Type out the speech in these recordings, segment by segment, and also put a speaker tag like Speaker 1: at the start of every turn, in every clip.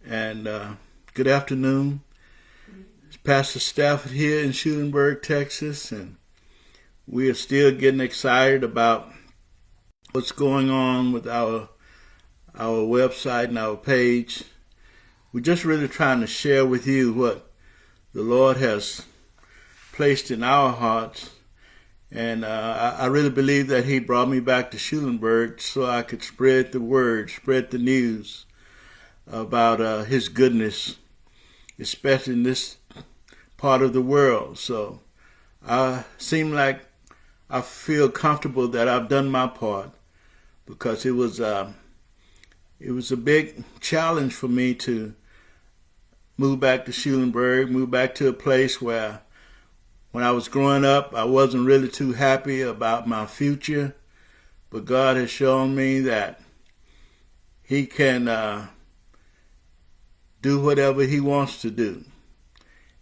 Speaker 1: And good afternoon. It's Pastor Stafford here in Schulenburg, Texas, and we are still getting excited about what's going on with our website and our page. We're just really trying to share with you what the Lord has placed in our hearts. And I really believe that He brought me back to Schulenburg so I could spread the word, spread the news about His goodness, especially in this part of the world. So I feel comfortable that I've done my part, because it was a big challenge for me to move back to Schulenburg, move back to a place where when I was growing up, I wasn't really too happy about my future, but God has shown me that He can do whatever He wants to do.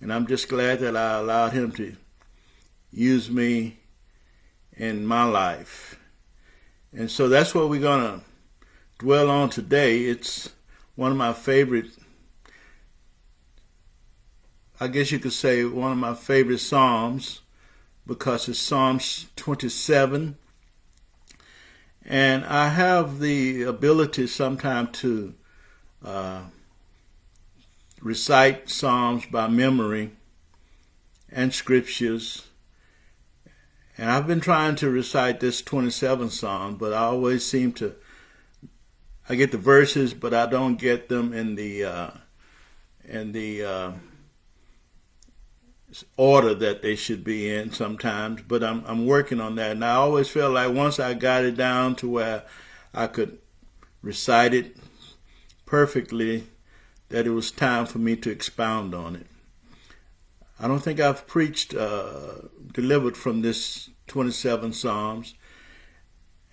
Speaker 1: And I'm just glad that I allowed Him to use me in my life. And so that's what we're going to dwell on today. It's one of my favorite, I guess you could say, one of my favorite Psalms, because it's Psalms 27. And I have the ability sometimes to recite Psalms by memory and scriptures. And I've been trying to recite this 27th Psalm, but I always seem to, I get the verses, but I don't get them in the order that they should be in sometimes. But I'm working on that. And I always felt like once I got it down to where I could recite it perfectly, that it was time for me to expound on it. I don't think I've preached, delivered from this 27 Psalms,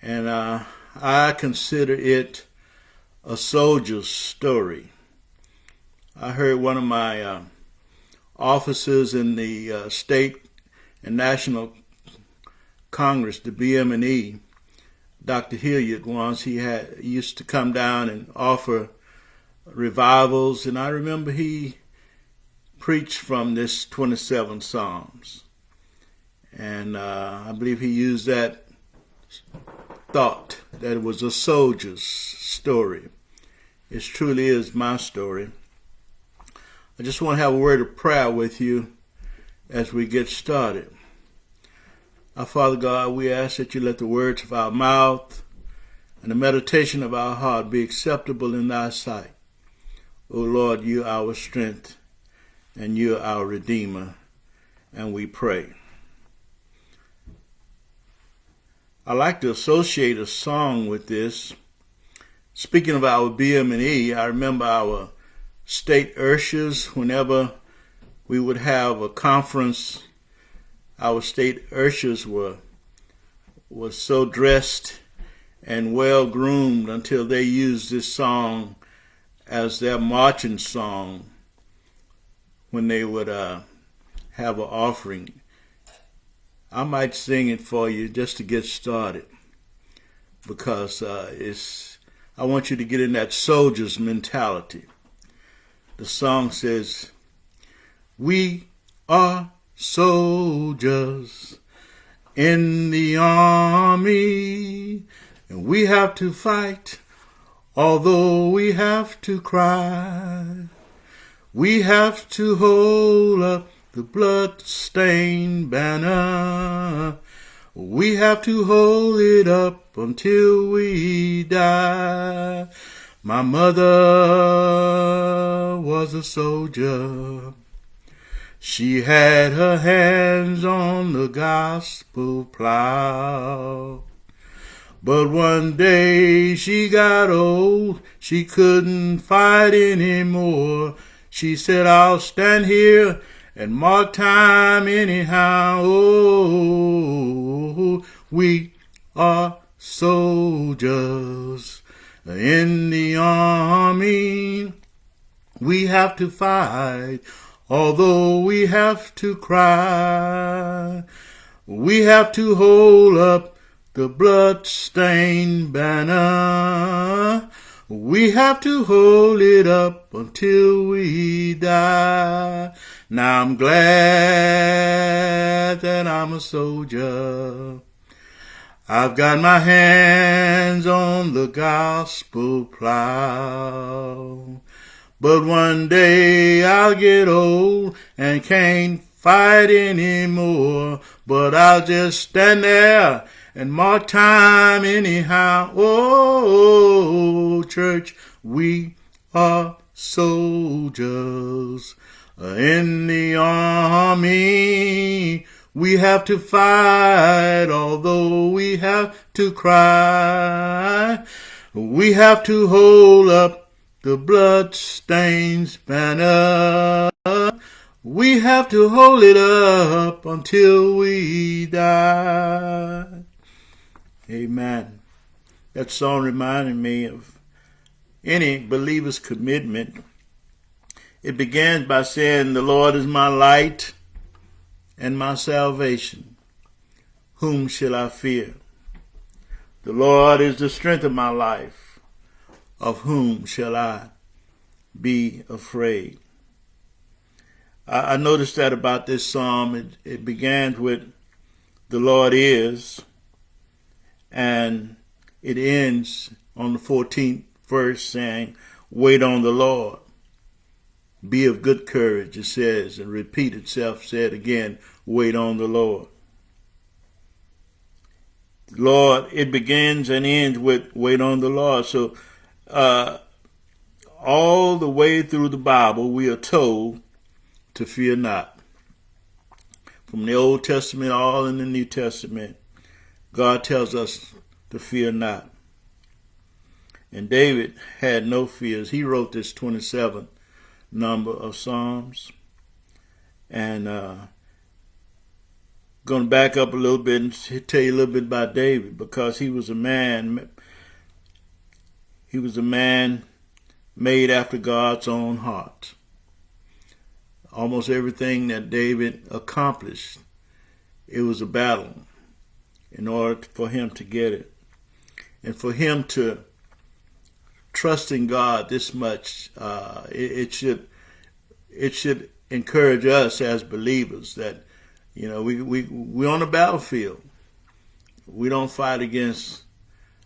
Speaker 1: and I consider it a soldier's story. I heard one of my officers in the state and national Congress, the BM&E, Dr. Hilliard, once he used to come down and offer revivals, and I remember he preached from this 27 Psalms, and I believe he used that thought that it was a soldier's story. It truly is my story. I just want to have a word of prayer with you as we get started. Our Father God, we ask that you let the words of our mouth and the meditation of our heart be acceptable in thy sight. O Lord, you are our strength, and you are our Redeemer, and we pray. I like to associate a song with this. Speaking of our BM&E, I remember our state ushers, whenever we would have a conference, our state ushers were so dressed and well groomed until they used this song as their marching song when they would have an offering. I might sing it for you just to get started, because I want you to get in that soldier's mentality. The song says, "We are soldiers in the army, and we have to fight, although we have to cry. We have to hold up the blood-stained banner. We have to hold it up until we die. My mother was a soldier. She had her hands on the gospel plow. But one day she got old, she couldn't fight anymore. She said, I'll stand here and mark time anyhow. Oh, we are soldiers in the army. We have to fight, although we have to cry. We have to hold up the blood-stained banner. We have to hold it up until we die. Now I'm glad that I'm a soldier. I've got my hands on the gospel plow. But one day I'll get old and can't fight anymore. But I'll just stand there and mark time anyhow. Oh, church, we are soldiers in the army. We have to fight, although we have to cry. We have to hold up the blood-stained banner. We have to hold it up until we die. Amen. That song reminded me of any believer's commitment. It begins by saying, the Lord is my light and my salvation. Whom shall I fear? The Lord is the strength of my life. Of whom shall I be afraid? I noticed that about this psalm. It began with, the Lord is, and it ends on the 14th verse saying, wait on the Lord. Be of good courage, it says, and repeat itself, said again, wait on the Lord. Lord, it begins and ends with wait on the Lord. So all the way through the Bible, we are told to fear not. From the Old Testament, all in the New Testament, God tells us to fear not. And David had no fears. He wrote this 27th number of Psalms. And going to back up a little bit and tell you a little bit about David, because he was a man made after God's own heart. Almost everything that David accomplished, it was a battle in order for him to get it. And for him to trust in God this much, it should encourage us as believers that, you know, we're on the battlefield. We don't fight against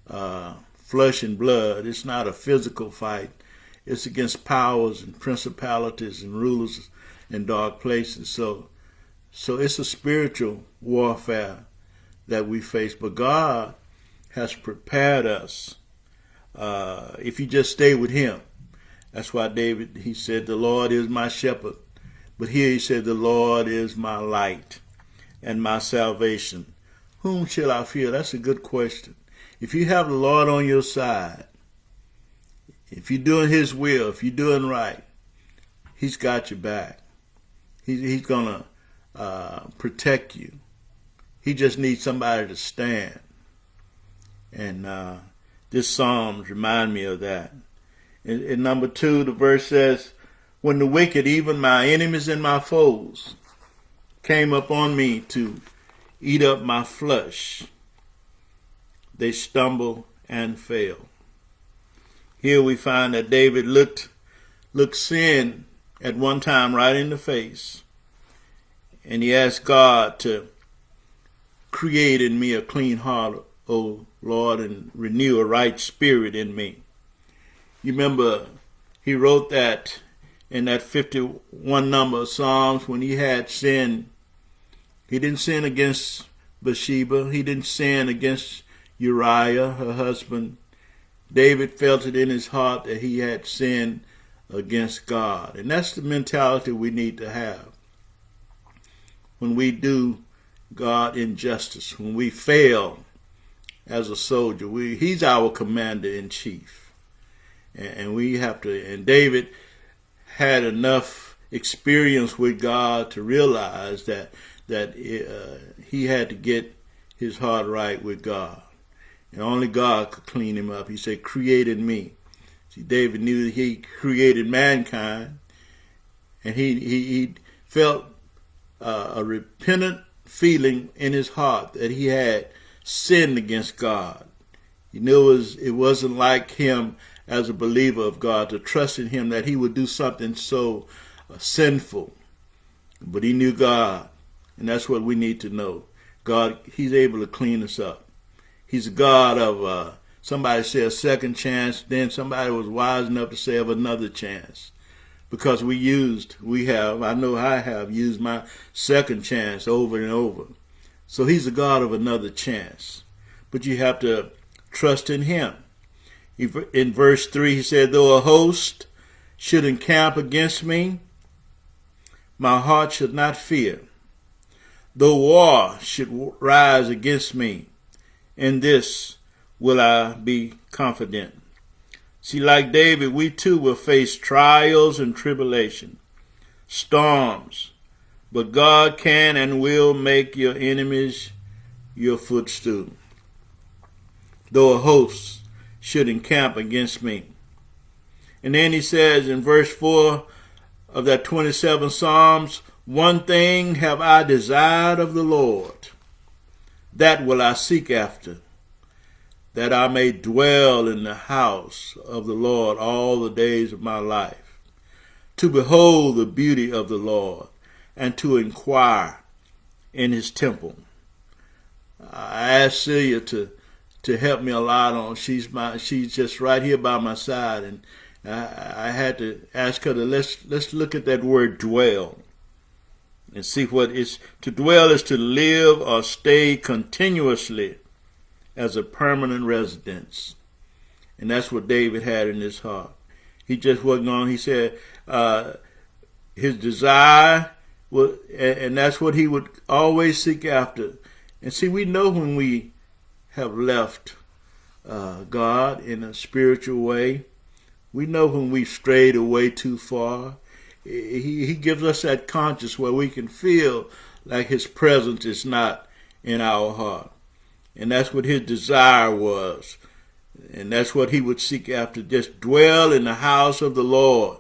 Speaker 1: flesh and blood. It's not a physical fight. It's against powers and principalities and rulers in dark places. So it's a spiritual warfare that we face. But God has prepared us if you just stay with him. That's why David, he said, the Lord is my shepherd. But here he said, the Lord is my light and my salvation. Whom shall I fear? That's a good question. If you have the Lord on your side, if you're doing his will, if you're doing right, he's got your back. He's going to protect you. He just needs somebody to stand. And this psalm reminds me of that. In number 2, the verse says, when the wicked, even my enemies and my foes, came upon me to eat up my flesh, they stumble and fail. Here we find that David looked sin at one time right in the face, and he asked God to create in me a clean heart, O Lord, and renew a right spirit in me. You remember he wrote that in that 51 number of Psalms when he had sinned. He didn't sin against Bathsheba. He didn't sin against Uriah, her husband. David felt it in his heart that he had sinned against God. And that's the mentality we need to have. When we do God injustice, when we fail as a soldier, he's our commander-in-chief. And we have to, and David had enough experience with God to realize that he had to get his heart right with God. And only God could clean him up. He said, create in me. See, David knew that he created mankind, and he felt a repentant feeling in his heart that he had sinned against God. He knew it wasn't like him as a believer of God, to trust in him that he would do something so sinful. But he knew God, and that's what we need to know. God, he's able to clean us up. He's a God of, somebody said a second chance, then somebody was wise enough to say of another chance. Because I know I have used my second chance over and over. So he's a God of another chance. But you have to trust in him. In verse 3, he said, though a host should encamp against me, my heart should not fear. Though war should rise against me, in this will I be confident. See, like David, we too will face trials and tribulation, storms, but God can and will make your enemies your footstool. Though a host should encamp against me. And then he says in verse 4 of that 27th Psalms, one thing have I desired of the Lord, that will I seek after, that I may dwell in the house of the Lord all the days of my life, to behold the beauty of the Lord, and to inquire in his temple. I asked Celia to help me a lot on. She's just right here by my side, and I had to ask her to let's look at that word dwell and see what is. To dwell is to live or stay continuously as a permanent residence. And that's what David had in his heart. He just wasn't on. He said his desire was, and that's what he would always seek after. And see, we know when we have left God in a spiritual way. We know when we've strayed away too far. He gives us that conscience where we can feel like his presence is not in our heart. And that's what his desire was. And that's what he would seek after. Just dwell in the house of the Lord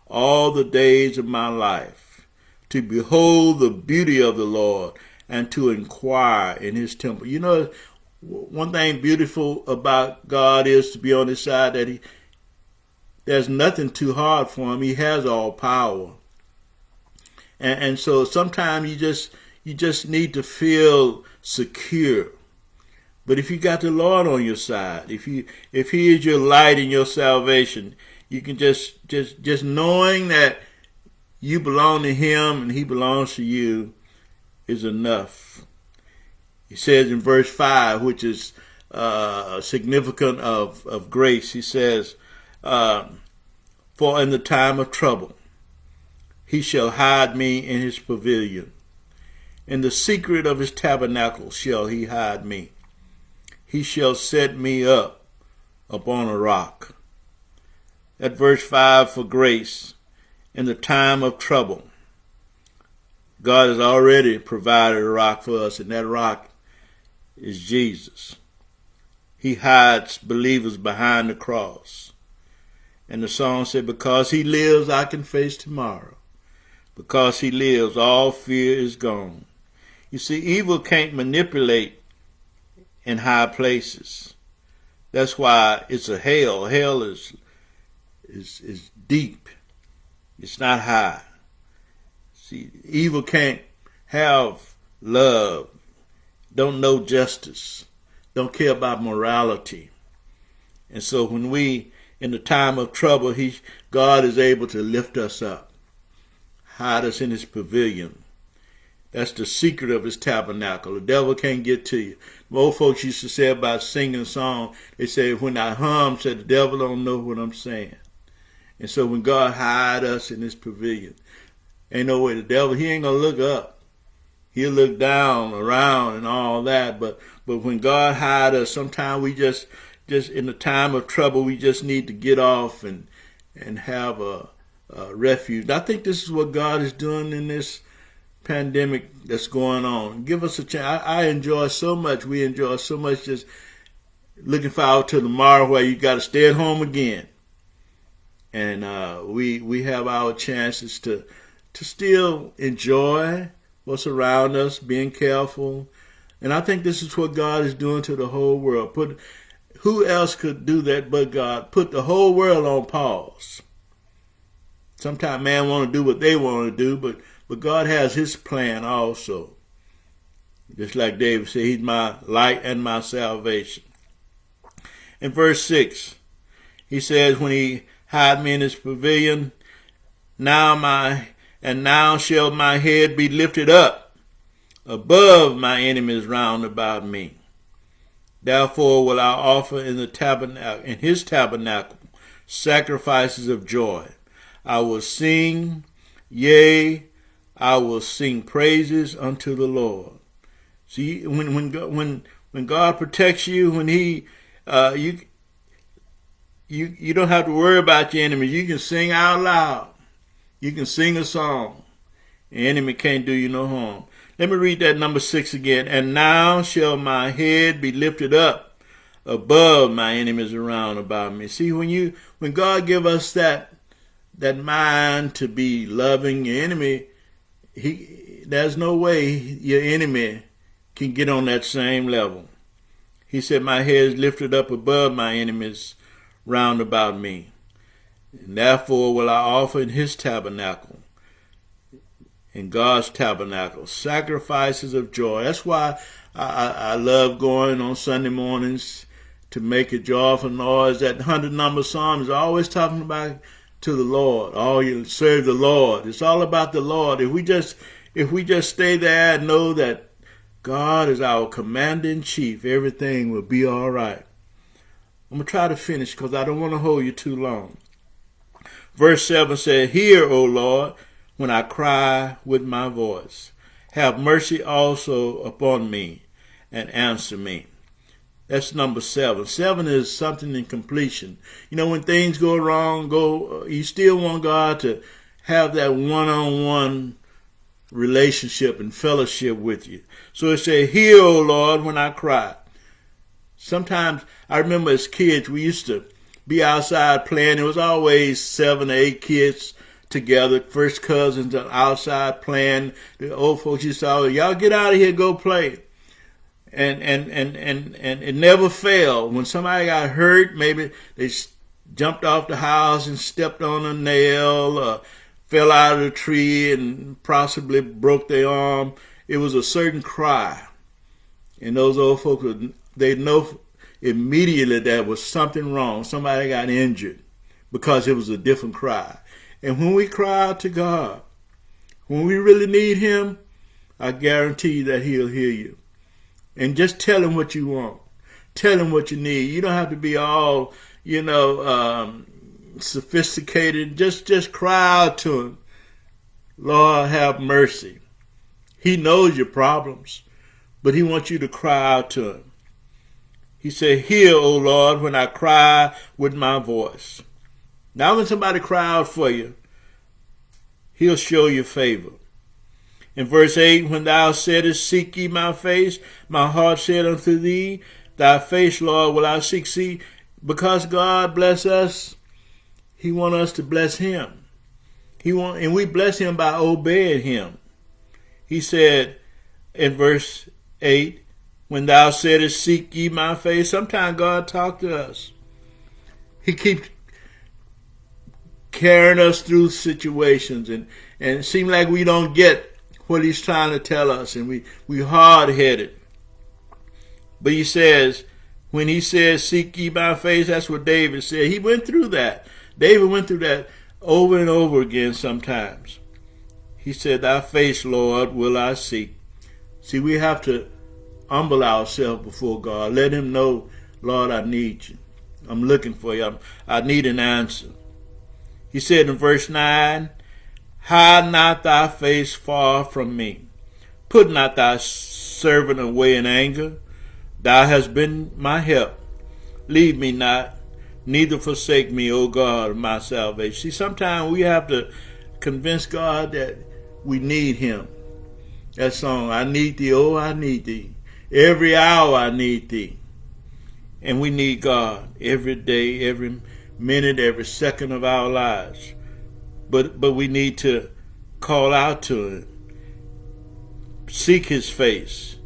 Speaker 1: all the days of my life, to behold the beauty of the Lord and to inquire in his temple. You know, one thing beautiful about God is to be on his side, that there's nothing too hard for him. He has all power. And so sometimes you just need to feel secure. But if you got the Lord on your side, if he is your light and your salvation, you can just knowing that you belong to him and he belongs to you is enough. He says in verse 5, which is significant of grace, he says, for in the time of trouble, he shall hide me in his pavilion. In the secret of his tabernacle shall he hide me. He shall set me up upon a rock. At verse 5, for grace, in the time of trouble, God has already provided a rock for us, and that rock is Jesus. He hides believers behind the cross. And the song said, because he lives, I can face tomorrow. Because he lives, all fear is gone. You see, evil can't manipulate in high places. That's why it's a hell. Hell is deep. It's not high. See, evil can't have love, don't know justice, don't care about morality. And so when we, in the time of trouble, God is able to lift us up, hide us in his pavilion. That's the secret of his tabernacle. The devil can't get to you. The old folks used to say about singing a song, they say, when I hum, said the devil don't know what I'm saying. And so when God hide us in his pavilion, ain't no way the devil, he ain't going to look up. He'll look down, around, and all that. But when God hide us, sometimes we just in the time of trouble, we just need to get off and have a refuge. I think this is what God is doing in this pandemic that's going on. Give us a chance. I enjoy so much. We enjoy so much just looking forward to tomorrow where you got to stay at home again. And we have our chances to still enjoy what's around us, being careful. And I think this is what God is doing to the whole world. who else could do that but God? Put the whole world on pause. Sometimes man want to do what they want to do, but God has his plan also. Just like David said, he's my light and my salvation. In verse 6, he says, when he hide me in his pavilion, now shall my head be lifted up above my enemies round about me. Therefore will I offer in his tabernacle sacrifices of joy. I will sing, yea, I will sing praises unto the Lord. See, when God protects you, when he you don't have to worry about your enemies. You can sing out loud. You can sing a song. The enemy can't do you no harm. Let me read that number 6 again. And now shall my head be lifted up above my enemies around about me. See, when God give us that mind to be loving your enemy, there's no way your enemy can get on that same level. He said, my head is lifted up above my enemies round about me. And therefore will I offer in his tabernacle, in God's tabernacle, sacrifices of joy. That's why I love going on Sunday mornings to make a joyful noise. That 100 number psalm is always talking about to the Lord. All you serve the Lord. It's all about the Lord. If we just stay there and know that God is our commander in chief, everything will be all right. I'm going to try to finish because I don't want to hold you too long. Verse 7 said, hear, O Lord, when I cry with my voice. Have mercy also upon me and answer me. That's number 7. 7 is something in completion. You know, when things go wrong, you still want God to have that one-on-one relationship and fellowship with you. So it said, hear, O Lord, when I cry. Sometimes, I remember as kids, we used to be outside playing. There was always 7 or 8 kids together, first cousins outside playing. The old folks used to say, y'all get out of here, go play. And it never failed. When somebody got hurt, maybe they jumped off the house and stepped on a nail, or fell out of the tree and possibly broke their arm. It was a certain cry. And those old folks, they know immediately there was something wrong. Somebody got injured because it was a different cry. And when we cry out to God, when we really need him, I guarantee you that he'll hear you. And just tell him what you want. Tell him what you need. You don't have to be all, sophisticated. Just cry out to him. Lord, have mercy. He knows your problems, but he wants you to cry out to him. He said, hear, O Lord, when I cry with my voice. Now when somebody cry out for you, he'll show you favor. In verse 8, when thou saidest, seek ye my face, my heart said unto thee, thy face, Lord, will I seek. See, because God bless us, he want us to bless him. And we bless him by obeying him. He said in verse 8, when thou saidest, seek ye my face, sometimes God talk to us. He keeps carrying us through situations, and it seems like we don't get what he's trying to tell us, and we hard-headed. But he says, when he says, seek ye my face, that's what David said. He went through that. David went through that over and over again sometimes. He said, thy face, Lord, will I seek. See, we have to humble ourselves before God. Let him know, Lord, I need you. I'm looking for you. I need an answer. He said in verse 9, hide not thy face far from me. Put not thy servant away in anger. Thou hast been my help. Leave me not, neither forsake me, O God of my salvation. See, sometimes we have to convince God that we need him. That song, I need thee, oh, I need thee. Every hour I need thee. And we need God every day, every minute, every second of our lives. But we need to call out to him. Seek his face.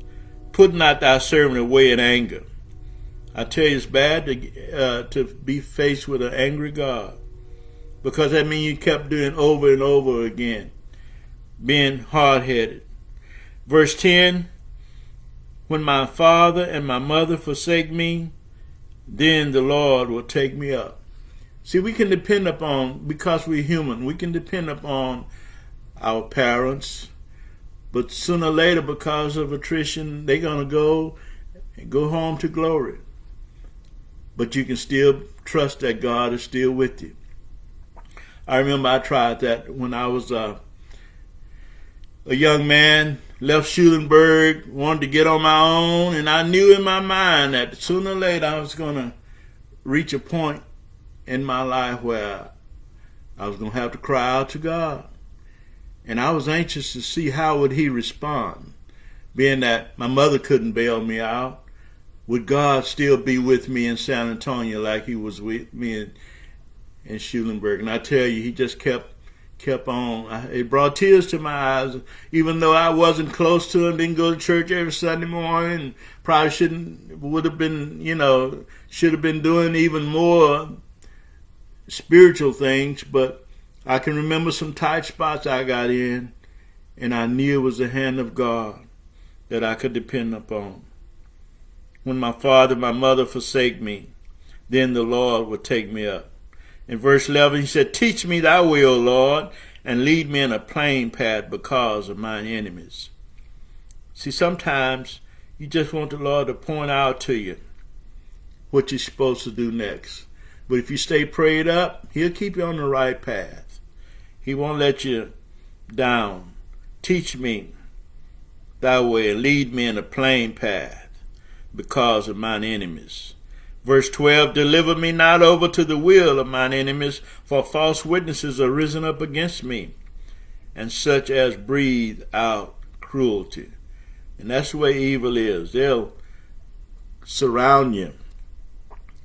Speaker 1: Put not thy servant away in anger. I tell you, it's bad to be faced with an angry God, because that means you kept doing over and over again, being hard-headed. Verse 10, when my father and my mother forsake me, then the Lord will take me up. See, we can depend upon, because we're human, we can depend upon our parents, but sooner or later, because of attrition, they're going to go home to glory. But you can still trust that God is still with you. I remember I tried that when I was a young man, left Schulenburg, wanted to get on my own, and I knew in my mind that sooner or later I was going to reach a point in my life where I was going to have to cry out to God. And I was anxious to see how would he respond, being that my mother couldn't bail me out. Would God still be with me in San Antonio like he was with me in Schulenburg? And I tell you, he just kept on. It brought tears to my eyes, even though I wasn't close to him, didn't go to church every Sunday morning, probably should have been doing even more spiritual things. But I can remember some tight spots I got in, and I knew it was the hand of God that I could depend upon. When my father and my mother forsake me, then the Lord will take me up. In verse 11, he said, teach me thy way, O Lord, and lead me in a plain path because of mine enemies. See, sometimes you just want the Lord to point out to you what you're supposed to do next. But if you stay prayed up, he'll keep you on the right path. He won't let you down. Teach me thy way and lead me in a plain path because of mine enemies. Verse 12, deliver me not over to the will of mine enemies, for false witnesses are risen up against me, and such as breathe out cruelty. And that's the way evil is. They'll surround you.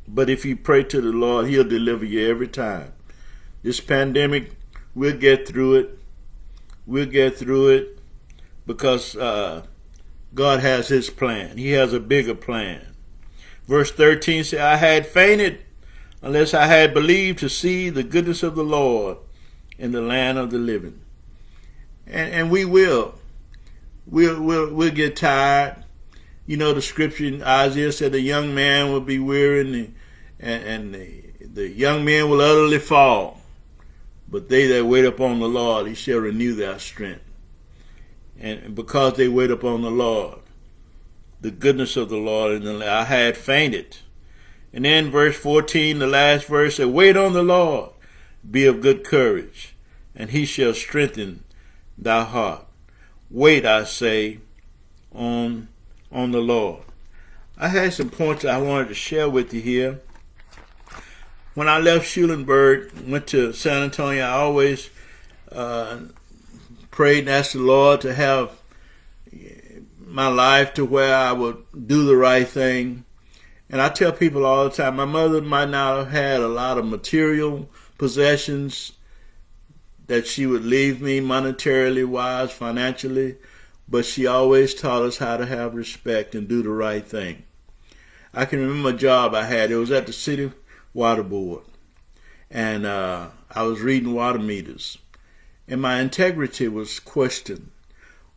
Speaker 1: But if you pray to the Lord, he'll deliver you every time. This pandemic, we'll get through it. We'll get through it because God has his plan. He has a bigger plan. Verse 13 says, I had fainted unless I had believed to see the goodness of the Lord in the land of the living. And we will. We'll get tired. You know, the scripture in Isaiah said the young man will be weary and the young men will utterly fall. But they that wait upon the Lord, he shall renew their strength. And because they wait upon the Lord, the goodness of the Lord, and I had fainted. And then verse 14, the last verse said, wait on the Lord, be of good courage, and he shall strengthen thy heart. Wait, I say, on the Lord. I had some points I wanted to share with you here. When I left Schulenburg, went to San Antonio, I always prayed and asked the Lord to have my life to where I would do the right thing. And I tell people all the time, my mother might not have had a lot of material possessions that she would leave me monetarily wise, financially, but she always taught us how to have respect and do the right thing. I can remember a job I had. It was at the city water board. And I was reading water meters. And my integrity was questioned.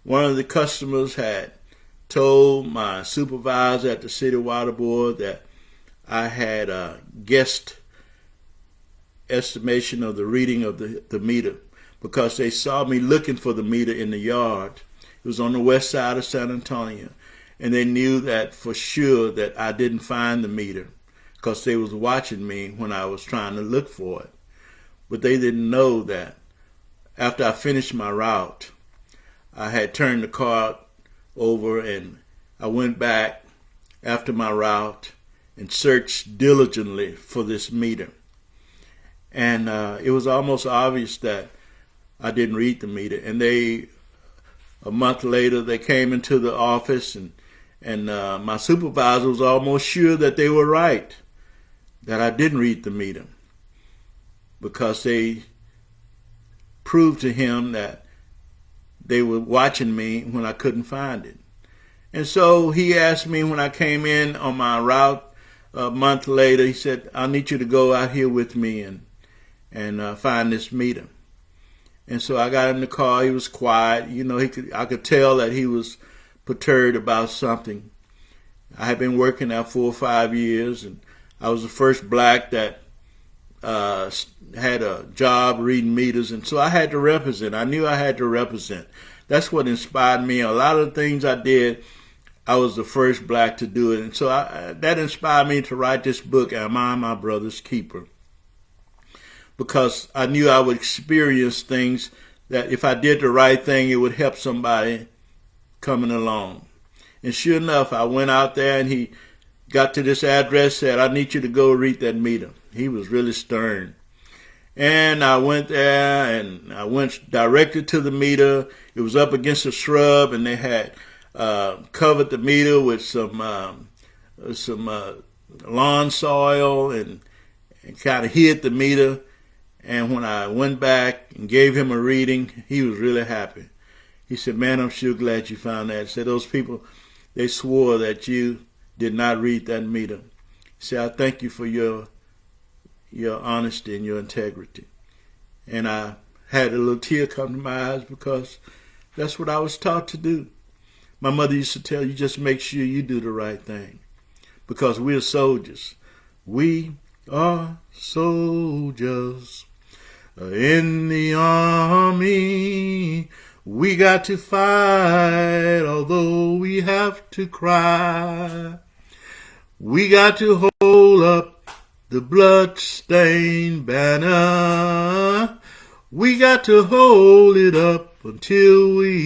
Speaker 1: One of the customers had told my supervisor at the city water board that I had a guessed estimation of the reading of the meter because they saw me looking for the meter in the yard. It was on the west side of San Antonio. And they knew that for sure that I didn't find the meter because they was watching me when I was trying to look for it. But they didn't know that after I finished my route, I had turned the car over and I went back after my route and searched diligently for this meter. And it was almost obvious that I didn't read the meter. And a month later, they came into the office and my supervisor was almost sure that they were right, that I didn't read the meter, because they proved to him that they were watching me when I couldn't find it. And so he asked me when I came in on my route a month later, he said, I need you to go out here with me and find this meter. And so I got in the car. He was quiet. You know, I could tell that he was perturbed about something. I had been working there 4 or 5 years, and I was the first black that had a job reading meters, and so I had to represent. I knew I had to represent. That's what inspired me. A lot of the things I did, I was the first black to do it, and so that inspired me to write this book, Am I My Brother's Keeper? Because I knew I would experience things that if I did the right thing, it would help somebody coming along. And sure enough, I went out there and he got to this address, said, I need you to go read that meter. He was really stern. And I went there and I went directly to the meter. It was up against a shrub, and they had covered the meter with some lawn soil and kind of hid the meter. And when I went back and gave him a reading, he was really happy. He said, man, I'm sure glad you found that. He said, those people, they swore that you did not read that meter. He said, I thank you for your honesty and your integrity. And I had a little tear come to my eyes because that's what I was taught to do. My mother used to tell you, just make sure you do the right thing. Because we're soldiers. We are soldiers in the army. We got to fight, although we have to cry. We got to hold up the blood-stained banner. We got to hold it up until we